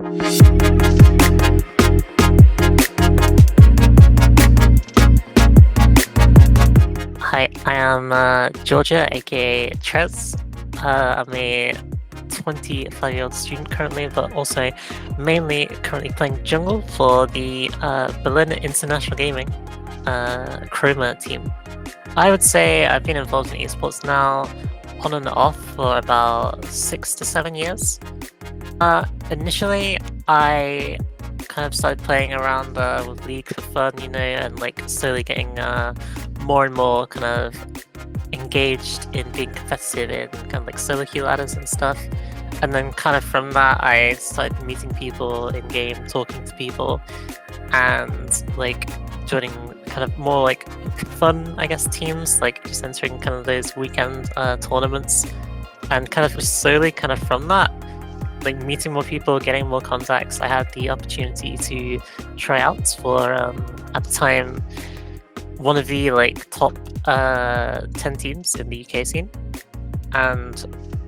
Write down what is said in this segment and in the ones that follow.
Hi, I am Georgia, aka Trez. I'm a 25-year-old student currently, but also mainly currently playing jungle for the Berlin International Gaming Chroma team. I would say I've been involved in esports now on and off for about 6 to 7 years. Initially, I kind of started playing around with League for fun, and like slowly getting more and more kind of engaged in being competitive in kind of like solo queue ladders and stuff. And then kind of from that, I started meeting people in game, talking to people, and like joining kind of more like fun, I guess, teams, like just entering kind of those weekend tournaments, and kind of just slowly kind of from that, like meeting more people, getting more contacts. I had the opportunity to try out for at the time one of the like top 10 teams in the UK scene, and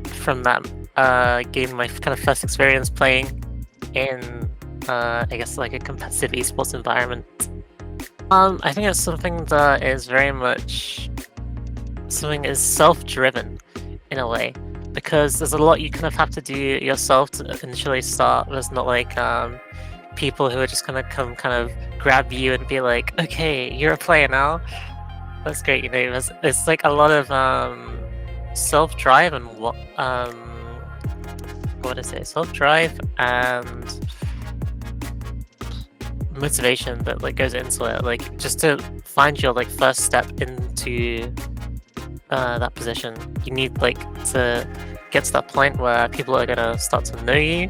from that gained my kind of first experience playing in I guess like a competitive esports environment. I think it's something that is very much something is self-driven in a way, because there's a lot you kind of have to do yourself to initially start. There's not like people who are just gonna come kind of grab you and be like, okay, you're a player now. That's great, it's like a lot of self-drive and self-drive and motivation that like goes into it, like just to find your like first step into that position. You need like to get to that point where people are gonna start to know you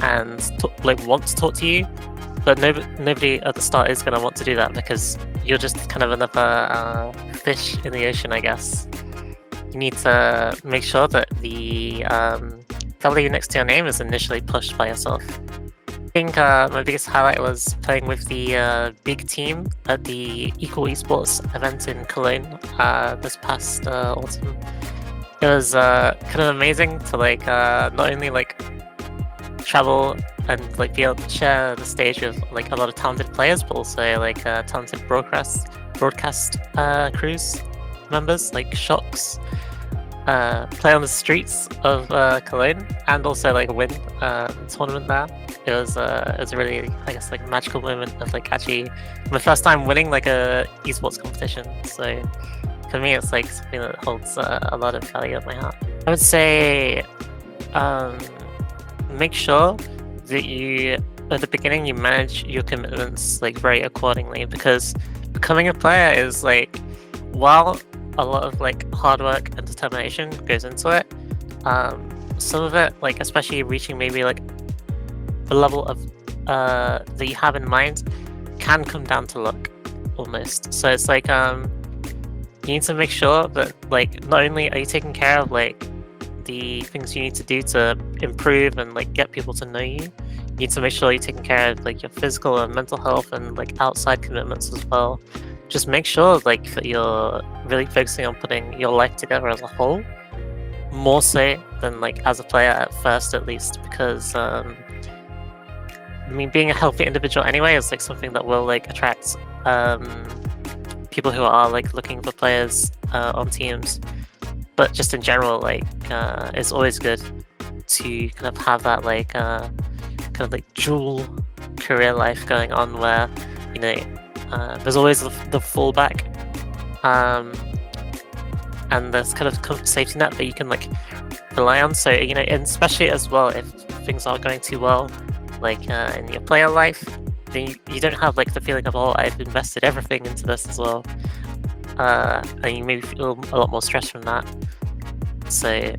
and like want to talk to you, but nobody at the start is gonna want to do that because you're just kind of another fish in the ocean, I guess. You need to make sure that the value next to your name is initially pushed by yourself. I think my biggest highlight was playing with the big team at the Esports event in Cologne this past autumn. It was kind of amazing to like not only like travel and like be able to share the stage with like a lot of talented players, but also like talented broadcast crews members like Shocks, play on the streets of Cologne, and also like win the tournament there. It was a really, I guess, like magical moment of like actually my first time winning like a esports competition. So for me, it's like something that holds a lot of value at my heart. I would say make sure that you at the beginning you manage your commitments like very accordingly, because becoming a player is like, while a lot of like hard work and determination goes into it, some of it, like especially reaching maybe like the level of that you have in mind, can come down to luck almost. So it's like you need to make sure that like not only are you taking care of like the things you need to do to improve and like get people to know you, you need to make sure you're taking care of like your physical and mental health and like outside commitments as well. Just make sure like that you're really focusing on putting your life together as a whole, more so than like as a player at first, at least, because I mean, being a healthy individual anyway is like something that will like attract people who are like looking for players on teams. But just in general, like it's always good to kind of have that like kind of like dual career life going on, where there's always the fallback, and there's kind of safety net that you can like rely on. So and especially as well if things aren't going too well, like in your player life, then you don't have like the feeling of, oh, I've invested everything into this as well, and you maybe feel a lot more stress from that. So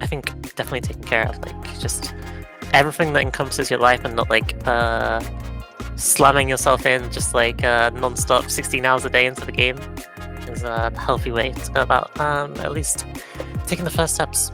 I think definitely taking care of like just everything that encompasses your life, and not like slamming yourself in just like non-stop 16 hours a day into the game is a healthy way to go about at least taking the first steps.